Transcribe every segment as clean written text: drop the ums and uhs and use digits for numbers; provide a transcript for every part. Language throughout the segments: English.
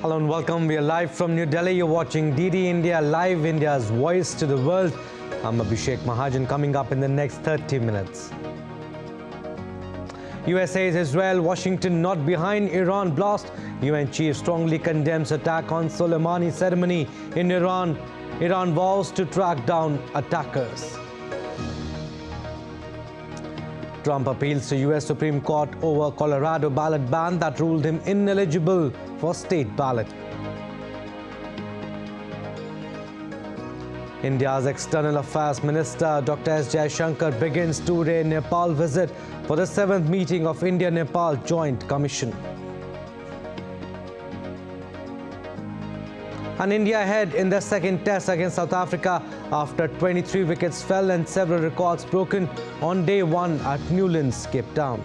Hello and welcome. We are live from New Delhi. You're watching DD India Live, India's voice to the world. I'm Abhishek Mahajan. Coming up in the next 30 minutes. US says Israel, Washington not behind Iran blast. UN chief strongly condemns attack on Soleimani ceremony in Iran. Iran vows to track down attackers. Trump appeals to US Supreme Court over Colorado ballot ban that ruled him ineligible for state ballot. India's External Affairs Minister Dr. S. Jaishankar begins two-day Nepal visit for the 7th meeting of India-Nepal Joint Commission. And India ahead in their second test against South Africa after 23 wickets fell and several records broken on day one at Newlands, Cape Town.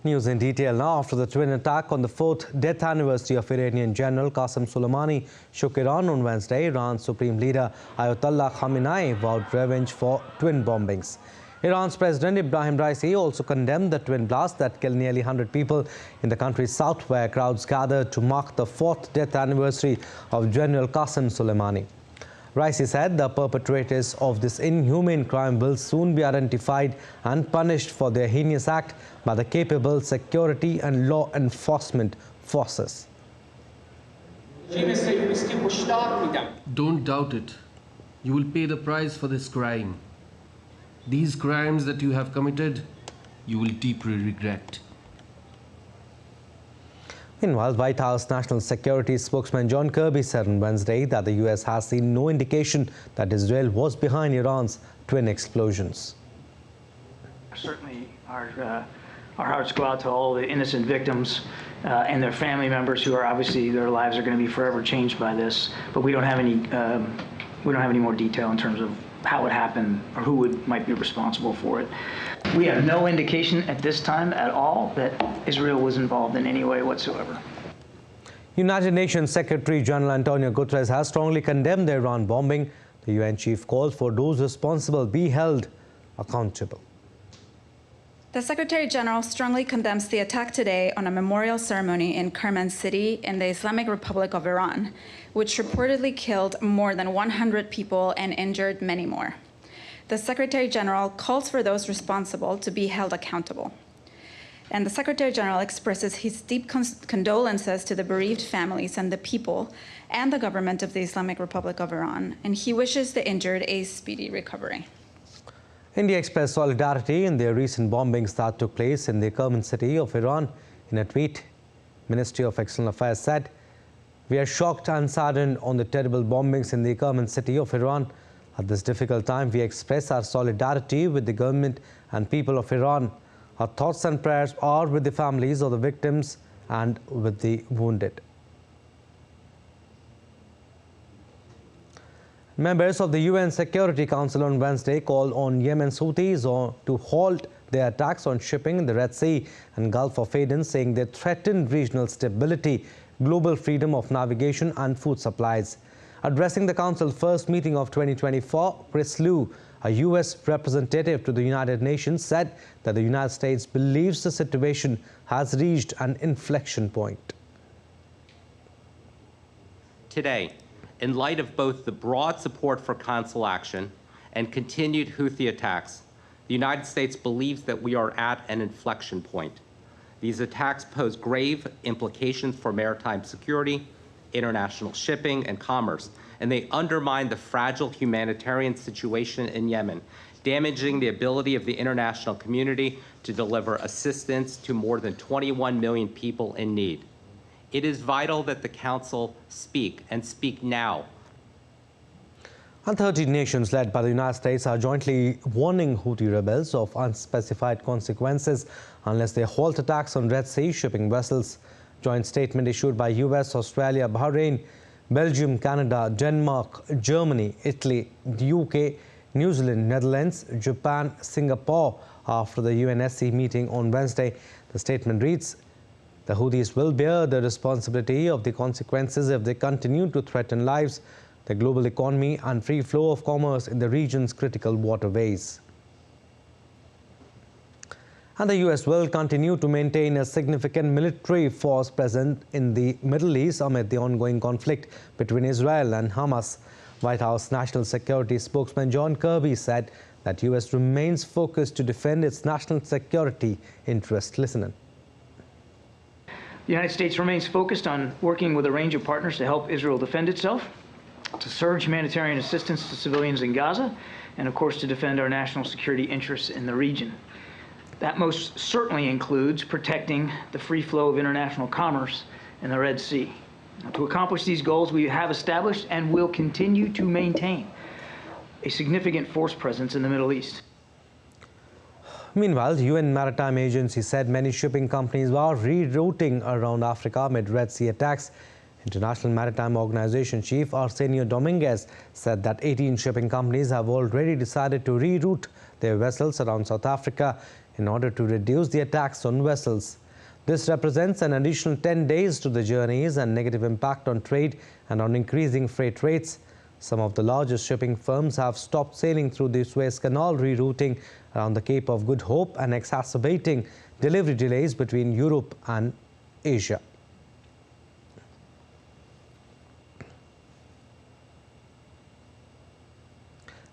News in detail now. After the twin attack on the 4th death anniversary of Iranian General Qasem Soleimani shook Iran on Wednesday, Iran's Supreme Leader Ayatollah Khamenei vowed revenge for twin bombings. Iran's President Ibrahim Raisi also condemned the twin blast that killed nearly 100 people in the country's south, where crowds gathered to mark the 4th death anniversary of General Qasem Soleimani. Raisi said the perpetrators of this inhumane crime will soon be identified and punished for their heinous act by the capable security and law enforcement forces. Don't doubt it. You will pay the price for this crime. These crimes that you have committed, you will deeply regret. Meanwhile, White House National Security spokesman John Kirby said on Wednesday that the U.S. has seen no indication that Israel was behind Iran's twin explosions. Certainly, our hearts go out to all the innocent victims and their family members who are obviously, their lives are going to be forever changed by this. But we don't have any more detail in terms of how it happened or who might be responsible for it. We have no indication at this time at all that Israel was involved in any way whatsoever. United Nations Secretary General Antonio Guterres has strongly condemned the Iran bombing. The UN chief called for those responsible be held accountable. The Secretary General strongly condemns the attack today on a memorial ceremony in Kerman City in the Islamic Republic of Iran, which reportedly killed more than 100 people and injured many more. The Secretary General calls for those responsible to be held accountable. And the Secretary General expresses his deep condolences to the bereaved families and the people and the government of the Islamic Republic of Iran, and he wishes the injured a speedy recovery. India expressed solidarity in the recent bombings that took place in the Kerman city of Iran. In a tweet, Ministry of External Affairs said, "We are shocked and saddened on the terrible bombings in the Kerman city of Iran. At this difficult time, we express our solidarity with the government and people of Iran. Our thoughts and prayers are with the families of the victims and with the wounded." Members of the UN Security Council on Wednesday called on Yemen's Houthis to halt their attacks on shipping in the Red Sea and Gulf of Aden, saying they threaten regional stability, global freedom of navigation and food supplies. Addressing the Council's first meeting of 2024, Chris Lu, a U.S. representative to the United Nations, said that the United States believes the situation has reached an inflection point. Today, in light of both the broad support for Council action and continued Houthi attacks, the United States believes that we are at an inflection point. These attacks pose grave implications for maritime security, international shipping, and commerce, and they undermine the fragile humanitarian situation in Yemen, damaging the ability of the international community to deliver assistance to more than 21 million people in need. It is vital that the Council speak, and speak now. And 30 nations led by the United States are jointly warning Houthi rebels of unspecified consequences unless they halt attacks on Red Sea shipping vessels. Joint statement issued by US, Australia, Bahrain, Belgium, Canada, Denmark, Germany, Italy, the UK, New Zealand, Netherlands, Japan, Singapore after the UNSC meeting on Wednesday. The statement reads, "The Houthis will bear the responsibility of the consequences if they continue to threaten lives, the global economy and free flow of commerce in the region's critical waterways." And the US will continue to maintain a significant military force present in the Middle East amid the ongoing conflict between Israel and Hamas. White House National Security spokesman John Kirby said that US remains focused to defend its national security interests. Listen in. The United States remains focused on working with a range of partners to help Israel defend itself, to surge humanitarian assistance to civilians in Gaza, and of course to defend our national security interests in the region. That most certainly includes protecting the free flow of international commerce in the Red Sea. Now, to accomplish these goals, we have established and will continue to maintain a significant force presence in the Middle East. Meanwhile, the UN Maritime Agency said many shipping companies are rerouting around Africa amid Red Sea attacks. International Maritime Organization Chief Arsenio Dominguez said that 18 shipping companies have already decided to reroute their vessels around South Africa in order to reduce the attacks on vessels. This represents an additional 10 days to the journeys and negative impact on trade and on increasing freight rates. Some of the largest shipping firms have stopped sailing through the Suez Canal, rerouting around the Cape of Good Hope and exacerbating delivery delays between Europe and Asia.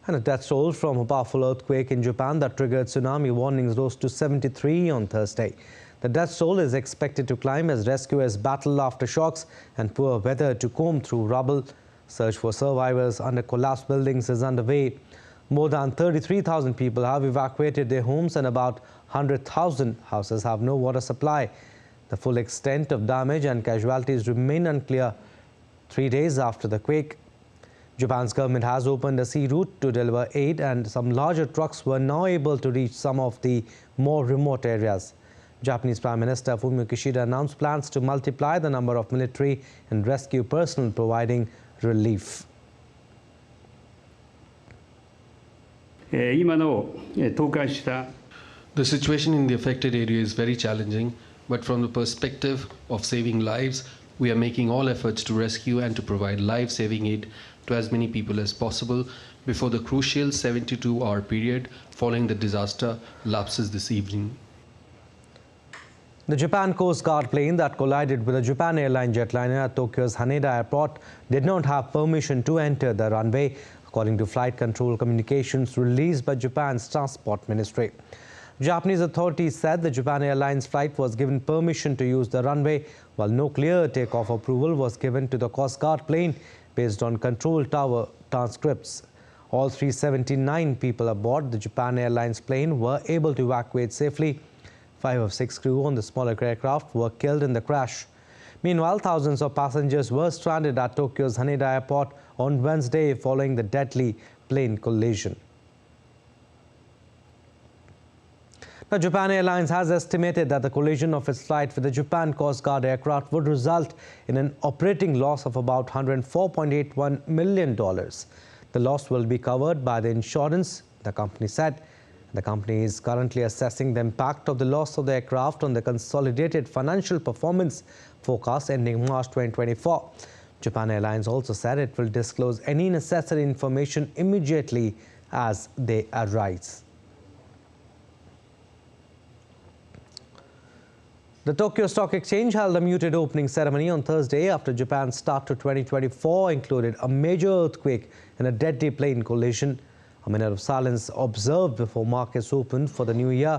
And a death toll from a powerful earthquake in Japan that triggered tsunami warnings rose to 73 on Thursday. The death toll is expected to climb as rescuers battle aftershocks and poor weather to comb through rubble. Search for survivors under collapsed buildings is underway. More than 33,000 people have evacuated their homes and about 100,000 houses have no water supply. The full extent of damage and casualties remain unclear 3 days after the quake. Japan's government has opened a sea route to deliver aid, and some larger trucks were now able to reach some of the more remote areas. Japanese Prime Minister Fumio Kishida announced plans to multiply the number of military and rescue personnel providing relief. The situation in the affected area is very challenging, but from the perspective of saving lives, we are making all efforts to rescue and to provide life-saving aid to as many people as possible before the crucial 72-hour period following the disaster lapses this evening. The Japan Coast Guard plane that collided with a Japan Airlines jetliner at Tokyo's Haneda Airport did not have permission to enter the runway, according to flight control communications released by Japan's Transport Ministry. Japanese authorities said the Japan Airlines flight was given permission to use the runway, while no clear takeoff approval was given to the Coast Guard plane based on control tower transcripts. All 379 people aboard the Japan Airlines plane were able to evacuate safely. 5 of 6 crew on the smaller aircraft were killed in the crash. Meanwhile, thousands of passengers were stranded at Tokyo's Haneda Airport on Wednesday following the deadly plane collision. Now, Japan Airlines has estimated that the collision of its flight with the Japan Coast Guard aircraft would result in an operating loss of about $104.81 million. The loss will be covered by the insurance, the company said. The company is currently assessing the impact of the loss of the aircraft on the consolidated financial performance forecast ending March 2024. Japan Airlines also said it will disclose any necessary information immediately as they arise. The Tokyo Stock Exchange held a muted opening ceremony on Thursday after Japan's start to 2024 included a major earthquake and a deadly plane collision. A minute of silence observed before markets opened for the new year.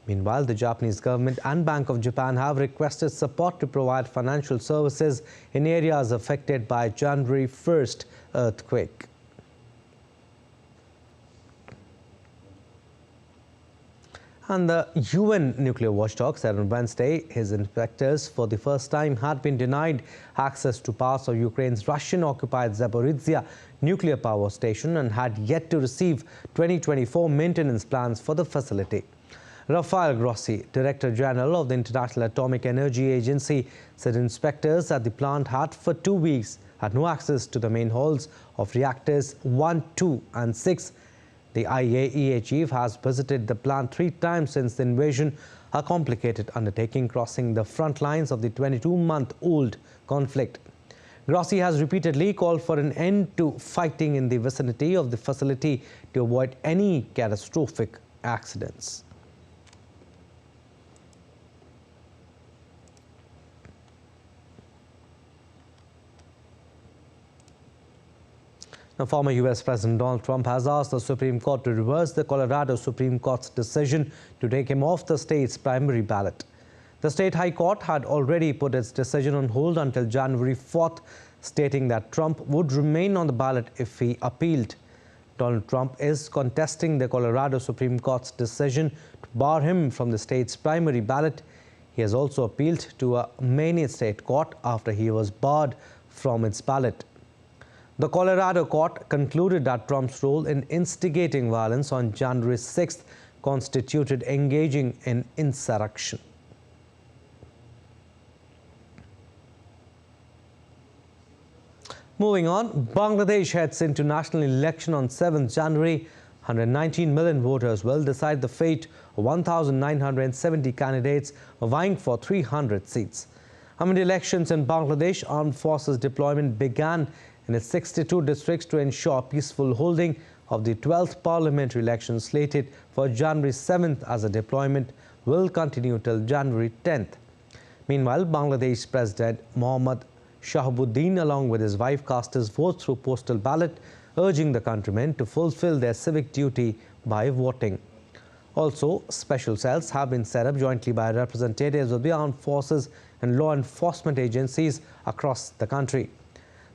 Meanwhile, the Japanese government and Bank of Japan have requested support to provide financial services in areas affected by January 1st earthquake. And the UN nuclear watchdog said on Wednesday his inspectors for the first time had been denied access to parts of Ukraine's Russian-occupied Zaporizhzhia nuclear power station and had yet to receive 2024 maintenance plans for the facility. Rafael Grossi, Director General of the International Atomic Energy Agency, said inspectors at the plant had for 2 weeks had no access to the main halls of reactors 1, 2 and 6 The IAEA chief has visited the plant 3 times since the invasion, a complicated undertaking crossing the front lines of the 22-month-old conflict. Grossi has repeatedly called for an end to fighting in the vicinity of the facility to avoid any catastrophic accidents. Now, former U.S. President Donald Trump has asked the Supreme Court to reverse the Colorado Supreme Court's decision to take him off the state's primary ballot. The state high court had already put its decision on hold until January 4th, stating that Trump would remain on the ballot if he appealed. Donald Trump is contesting the Colorado Supreme Court's decision to bar him from the state's primary ballot. He has also appealed to a Maine state court after he was barred from its ballot. The Colorado court concluded that Trump's role in instigating violence on January 6th constituted engaging in insurrection. Moving on, Bangladesh heads into national election on 7th January. 119 million voters will decide the fate of 1,970 candidates vying for 300 seats. Amid elections in Bangladesh, armed forces deployment began in its 62 districts to ensure peaceful holding of the 12th parliamentary election slated for January 7th, as the deployment will continue till January 10th. Meanwhile, Bangladesh President Mohammad Shahabuddin, along with his wife, cast his vote through postal ballot, urging the countrymen to fulfill their civic duty by voting. Also, special cells have been set up jointly by representatives of the armed forces and law enforcement agencies across the country.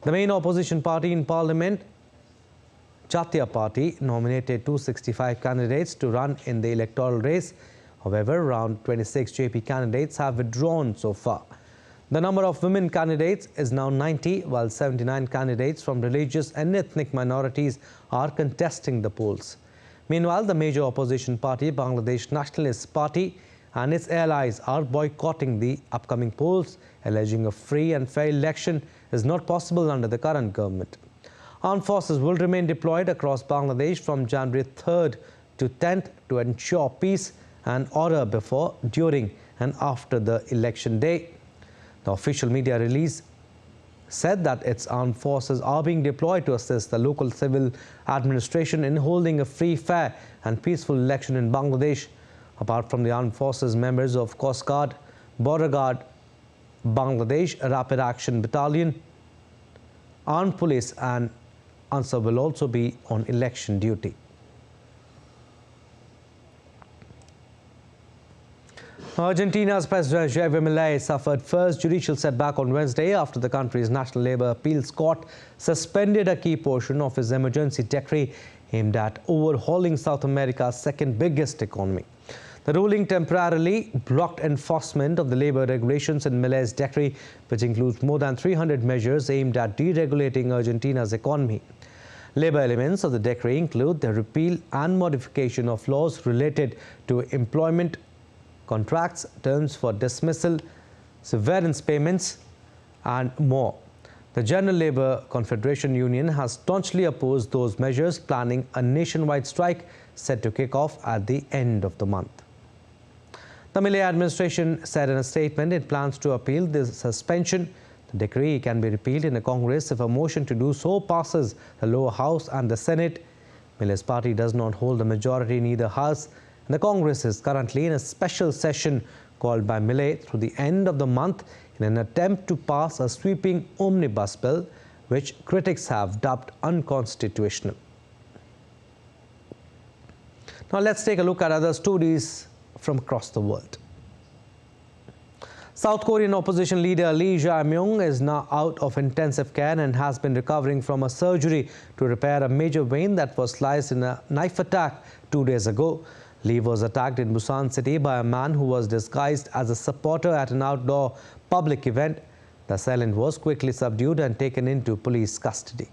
The main opposition party in parliament, Jatiya Party, nominated 265 candidates to run in the electoral race. However, around 26 JP candidates have withdrawn so far. The number of women candidates is now 90, while 79 candidates from religious and ethnic minorities are contesting the polls. Meanwhile, the major opposition party, Bangladesh Nationalist Party, and its allies are boycotting the upcoming polls, alleging a free and fair election is not possible under the current government. Armed forces will remain deployed across Bangladesh from January 3rd to 10th to ensure peace and order before, during and after the election day. The official media release said that its armed forces are being deployed to assist the local civil administration in holding a free, fair and peaceful election in Bangladesh. Apart from the armed forces, members of Coast Guard, Border Guard, Bangladesh Rapid Action Battalion, Armed Police and ANSA will also be on election duty. Argentina's President Javier Milei suffered first judicial setback on Wednesday after the country's National Labor Appeals Court suspended a key portion of his emergency decree aimed at overhauling South America's second biggest economy. The ruling temporarily blocked enforcement of the labor regulations in Milei's decree, which includes more than 300 measures aimed at deregulating Argentina's economy. Labor elements of the decree include the repeal and modification of laws related to employment contracts, terms for dismissal, severance payments, and more. The General Labour Confederation Union has staunchly opposed those measures, planning a nationwide strike set to kick off at the end of the month. The Milei administration said in a statement it plans to appeal this suspension. The decree can be repealed in the Congress if a motion to do so passes the lower house and the Senate. Milei's party does not hold a majority in either house, and the Congress is currently in a special session called by Milei through the end of the month in an attempt to pass a sweeping omnibus bill, which critics have dubbed unconstitutional. Now let's take a look at other stories from across the world. South Korean opposition leader Lee Jae-myung is now out of intensive care and has been recovering from a surgery to repair a major vein that was sliced in a knife attack 2 days ago. Lee was attacked in Busan City by a man who was disguised as a supporter at an outdoor public event. The assailant was quickly subdued and taken into police custody.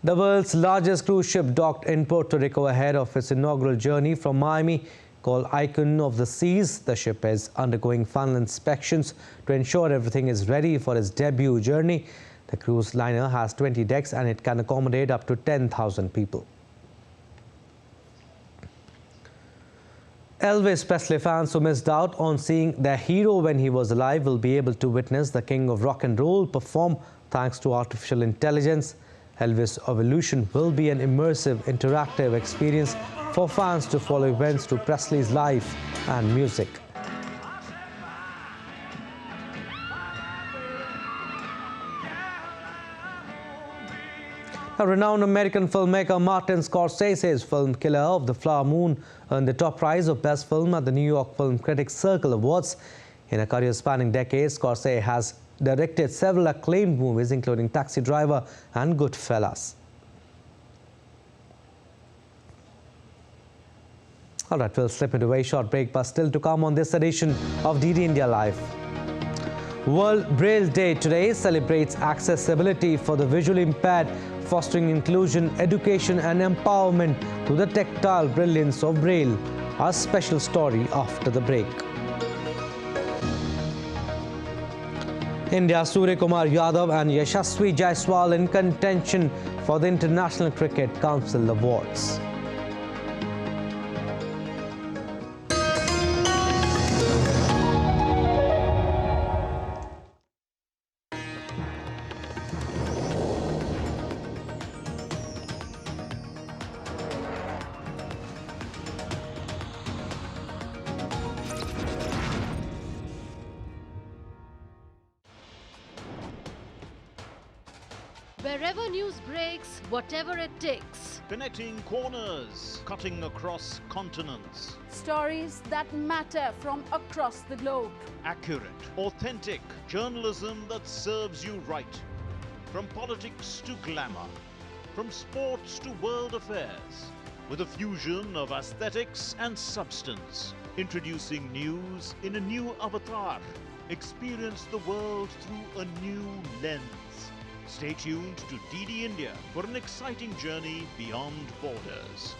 The world's largest cruise ship docked in Puerto Rico ahead of its inaugural journey from Miami. Called Icon of the Seas, the ship is undergoing final inspections to ensure everything is ready for its debut journey. The cruise liner has 20 decks and it can accommodate up to 10,000 people. Elvis Presley fans who missed out on seeing their hero when he was alive will be able to witness the king of rock and roll perform thanks to artificial intelligence. Elvis Evolution will be an immersive, interactive experience for fans to follow events through Presley's life and music. A renowned American filmmaker Martin Scorsese's film Killer of the Flower Moon earned the top prize of Best Film at the New York Film Critics Circle Awards. In a career spanning decades, Scorsese has directed several acclaimed movies, including Taxi Driver and Goodfellas. All right, we'll slip into a very short break, but still to come on this edition of DD India Live. World Braille Day today celebrates accessibility for the visually impaired, fostering inclusion, education and empowerment through the tactile brilliance of Braille. Our special story after the break. India's Surya Kumar Yadav and Yashasvi Jaiswal in contention for the International Cricket Council Awards. Wherever news breaks, whatever it takes. Connecting corners, cutting across continents. Stories that matter from across the globe. Accurate, authentic journalism that serves you right. From politics to glamour, from sports to world affairs, with a fusion of aesthetics and substance. Introducing news in a new avatar. Experience the world through a new lens. Stay tuned to DD India for an exciting journey beyond borders.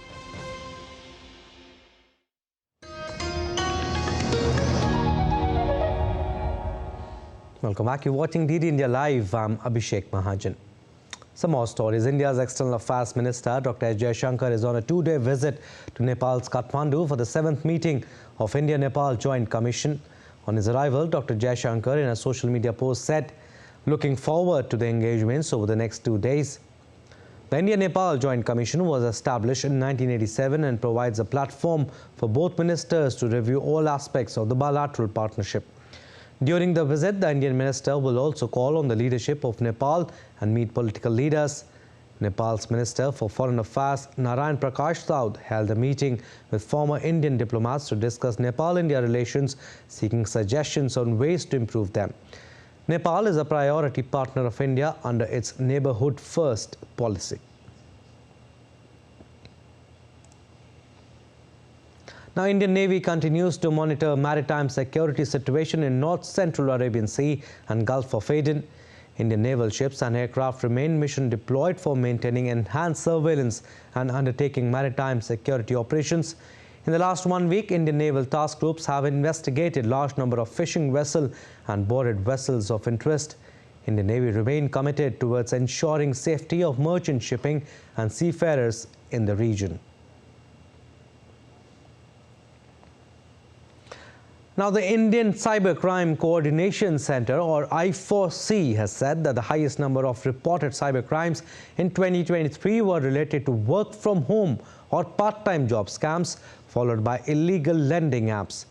Welcome back. You're watching DD India Live. I'm Abhishek Mahajan. Some more stories. India's External Affairs Minister Dr. S. Jaishankar is on a two-day visit to Nepal's Kathmandu for the 7th meeting of India-Nepal Joint Commission. On his arrival, Dr. Jaishankar in a social media post said, looking forward to the engagements over the next 2 days. The India-Nepal Joint Commission was established in 1987 and provides a platform for both ministers to review all aspects of the bilateral partnership. During the visit, the Indian minister will also call on the leadership of Nepal and meet political leaders. Nepal's Minister for Foreign Affairs, Narayan Prakash Raut, held a meeting with former Indian diplomats to discuss Nepal-India relations, seeking suggestions on ways to improve them. Nepal is a priority partner of India under its Neighbourhood First policy. Now, Indian Navy continues to monitor maritime security situation in North Central Arabian Sea and Gulf of Aden. Indian naval ships and aircraft remain mission deployed for maintaining enhanced surveillance and undertaking maritime security operations. In the last 1 week, Indian naval task groups have investigated large number of fishing vessels and boarded vessels of interest. Indian Navy remain committed towards ensuring safety of merchant shipping and seafarers in the region. Now, the Indian Cybercrime Coordination Center, or I4C, has said that the highest number of reported cybercrimes in 2023 were related to work from home or part-time job scams, followed by illegal lending apps.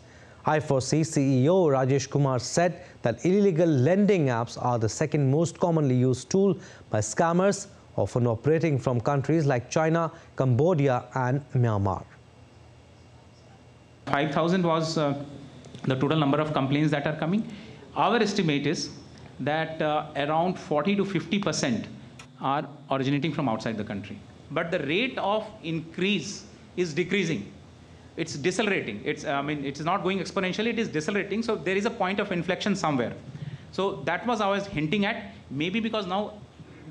I4C CEO Rajesh Kumar said that illegal lending apps are the second most commonly used tool by scammers, often operating from countries like China, Cambodia and Myanmar. 5,000 was the total number of complaints that are coming. Our estimate is that around 40 to 50% are originating from outside the country. But the rate of increase is decreasing. It's decelerating. It's not going exponentially, it is decelerating. So there is a point of inflection somewhere. So that was I was hinting at. Maybe because now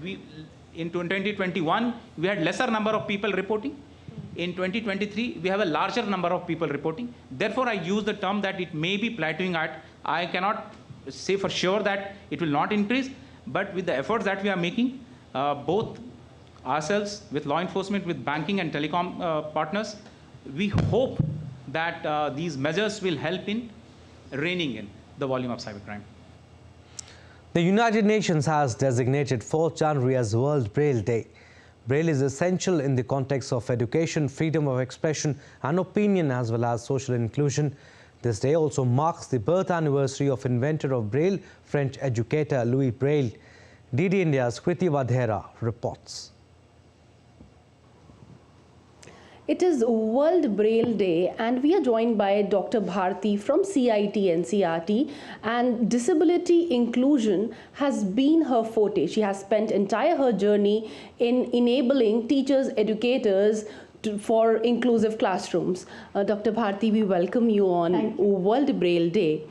in 2021, we had lesser number of people reporting. In 2023, we have a larger number of people reporting. Therefore, I use the term that it may be plateauing at. I cannot say for sure that it will not increase, But with the efforts that we are making, both ourselves, with law enforcement, with banking and telecom partners, we hope that these measures will help in reining in the volume of cybercrime. The United Nations has designated 4th January as World Braille Day. Braille is essential in the context of education, freedom of expression and opinion, as well as social inclusion. This day also marks the birth anniversary of inventor of Braille, French educator Louis Braille. DD India's Kriti Vadhera reports. It is World Braille Day and we are joined by Dr. Bharati from CIT NCRT, and disability inclusion has been her forte. She has spent entire her journey in enabling teachers, educators for inclusive classrooms. Dr. Bharati, we welcome you on World Braille Day.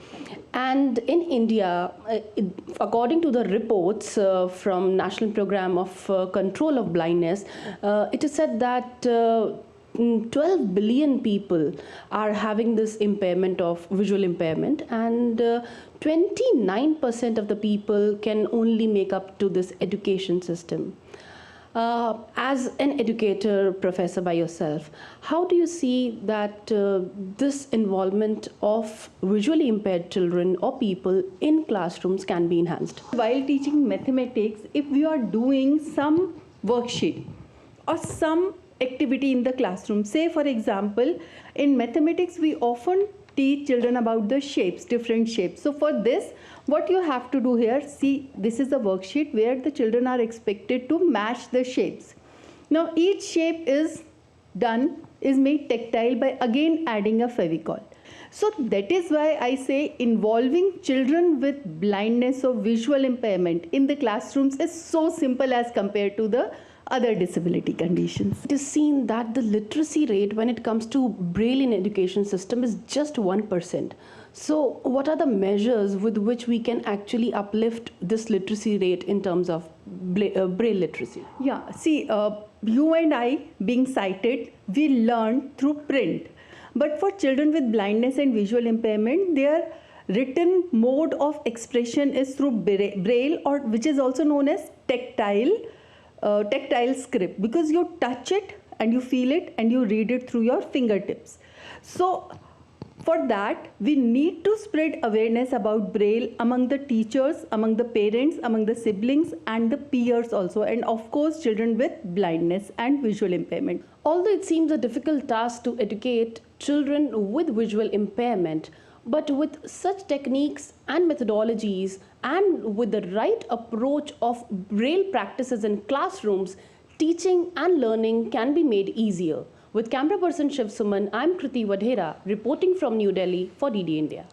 And in India, according to the reports from National Program of Control of Blindness, it is said that 12 billion people are having this impairment of visual impairment, and 29% of the people can only make up to this education system. As an educator, professor by yourself, how do you see that this involvement of visually impaired children or people in classrooms can be enhanced? While teaching mathematics, if we are doing some worksheet or some activity in the classroom, say for example, in mathematics we often teach children about the shapes, different shapes. So for this, what you have to do here, see, this is a worksheet where the children are expected to match the shapes. Now each shape is made tactile by again adding a favicol. So that is why I say involving children with blindness or visual impairment in the classrooms is so simple as compared to the other disability conditions. It is seen that the literacy rate when it comes to Braille in education system is just 1%. So what are the measures with which we can actually uplift this literacy rate in terms of Braille literacy? Yeah, see, you and I being sighted, we learn through print. But for children with blindness and visual impairment, their written mode of expression is through Braille, or which is also known as tactile script, because you touch it and you feel it and you read it through your fingertips. So for that, we need to spread awareness about Braille among the teachers, among the parents, among the siblings and the peers also, and of course children with blindness and visual impairment. Although it seems a difficult task to educate children with visual impairment, but with such techniques and methodologies and with the right approach of Braille practices in classrooms, teaching and learning can be made easier. With camera person Shiv Suman, I'm Kriti Vadhera reporting from New Delhi for DD India.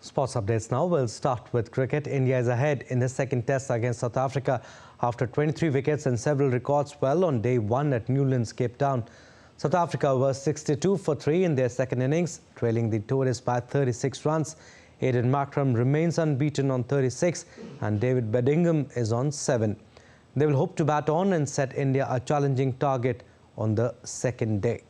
Sports updates now. We'll start with cricket. India is ahead in the second test against South Africa after 23 wickets and several records fell on day 1 at Newlands, Cape Town. South Africa was 62 for 3 in their second innings, trailing the tourists by 36 runs. Aiden Markram remains unbeaten on 36 and David Bedingham is on 7. They will hope to bat on and set India a challenging target on the second day.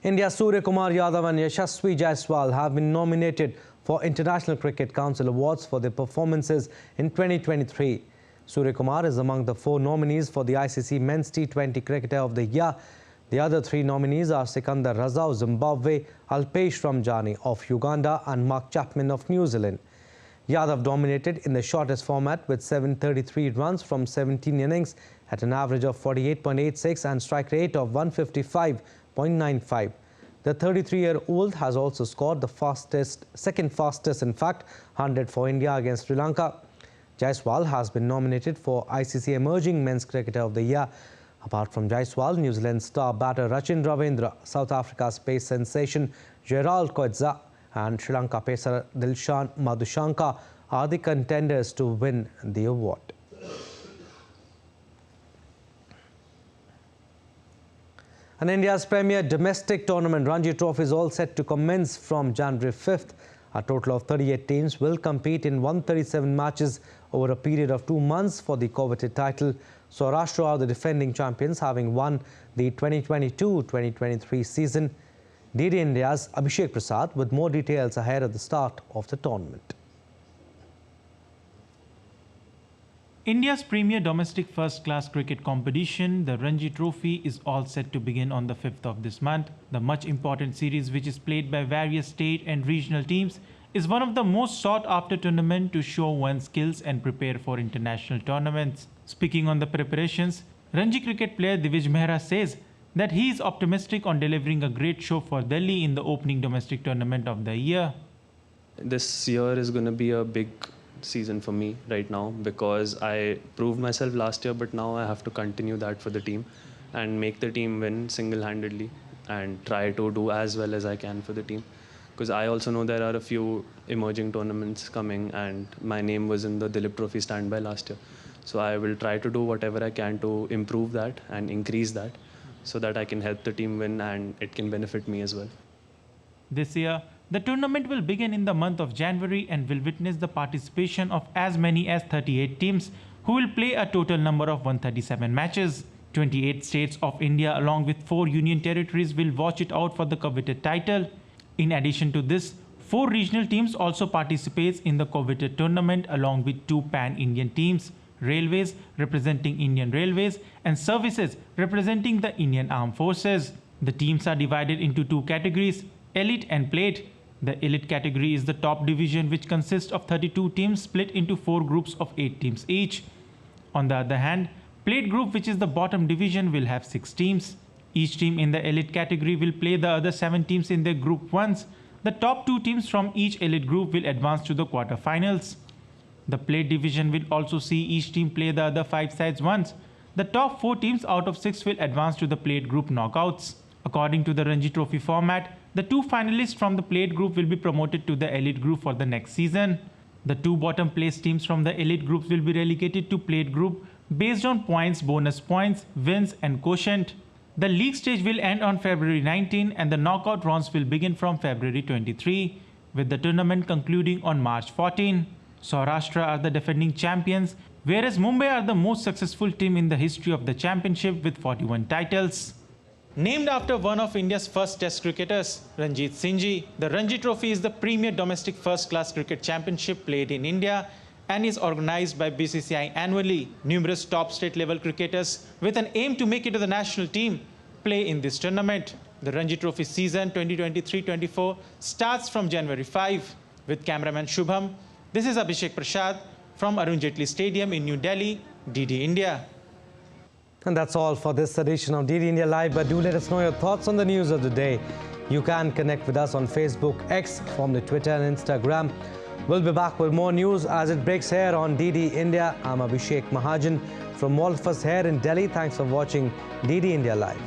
India's Surya Kumar Yadav and Yashasvi Jaiswal have been nominated for International Cricket Council Awards for their performances in 2023. Surya Kumar is among the 4 nominees for the ICC Men's T20 Cricketer of the Year. The other 3 nominees are Sikandar Raza of Zimbabwe, Alpesh Ramjani of Uganda and Mark Chapman of New Zealand. Yadav dominated in the shortest format with 733 runs from 17 innings at an average of 48.86 and strike rate of 155.95. The 33-year-old has also scored the second fastest, 100 for India against Sri Lanka. Jaiswal has been nominated for ICC Emerging Men's Cricketer of the Year. Apart from Jaiswal, New Zealand star batter Rachin Ravindra, South Africa's pace sensation Gerald Coetza and Sri Lanka pacer Dilshan Madhushanka are the contenders to win the award. And India's premier domestic tournament Ranji Trophy is all set to commence from January 5th. A total of 38 teams will compete in 137 matches over a period of 2 months for the coveted title. Saurashtra are the defending champions, having won the 2022-2023 season. DD India's Abhishek Prasad with more details ahead of the start of the tournament. India's premier domestic first-class cricket competition, the Ranji Trophy, is all set to begin on the 5th of this month. The much important series, which is played by various state and regional teams, is one of the most sought-after tournaments to show one's skills and prepare for international tournaments. Speaking on the preparations, Ranji cricket player Divij Mehra says that he is optimistic on delivering a great show for Delhi in the opening domestic tournament of the year. This year is going to be a big season for me right now because I proved myself last year, but now I have to continue that for the team and make the team win single-handedly and try to do as well as I can for the team. Because I also know there are a few emerging tournaments coming and my name was in the Dilip Trophy standby last year. So I will try to do whatever I can to improve that and increase that so that I can help the team win and it can benefit me as well. This year, the tournament will begin in the month of January and will witness the participation of as many as 38 teams who will play a total number of 137 matches. 28 states of India along with 4 union territories will watch it out for the coveted title. In addition to this, 4 regional teams also participate in the coveted tournament along with 2 pan-Indian teams, Railways representing Indian Railways and Services representing the Indian Armed Forces. The teams are divided into 2 categories, Elite and Plate. The Elite category is the top division, which consists of 32 teams split into 4 groups of 8 teams each. On the other hand, Plate group, which is the bottom division, will have 6 teams. Each team in the Elite category will play the other 7 teams in their group once. The top 2 teams from each Elite group will advance to the quarterfinals. The Plate division will also see each team play the other 5 sides once. The top 4 teams out of 6 will advance to the Plate group knockouts. According to the Ranji Trophy format, the 2 finalists from the Plate group will be promoted to the Elite group for the next season. The 2 bottom place teams from the Elite groups will be relegated to Plate group based on points, bonus points, wins and quotient. The league stage will end on February 19 and the knockout rounds will begin from February 23, with the tournament concluding on March 14. Saurashtra are the defending champions, whereas Mumbai are the most successful team in the history of the championship with 41 titles. Named after one of India's first test cricketers, Ranjit Singh, the Ranji Trophy is the premier domestic first-class cricket championship played in India and is organized by BCCI annually. Numerous top state-level cricketers with an aim to make it to the national team play in this tournament. The Ranji Trophy season 2023-24 starts from January 5. With cameraman Shubham, this is Abhishek Prasad from Arun Jaitley Stadium in New Delhi, DD India. And that's all for this edition of DD India Live, but do let us know your thoughts on the news of the day. You can connect with us on Facebook, X, formerly Twitter and Instagram. We'll be back with more news as it breaks here on DD India. I'm Abhishek Mahajan from all of us here in Delhi. Thanks for watching DD India Live.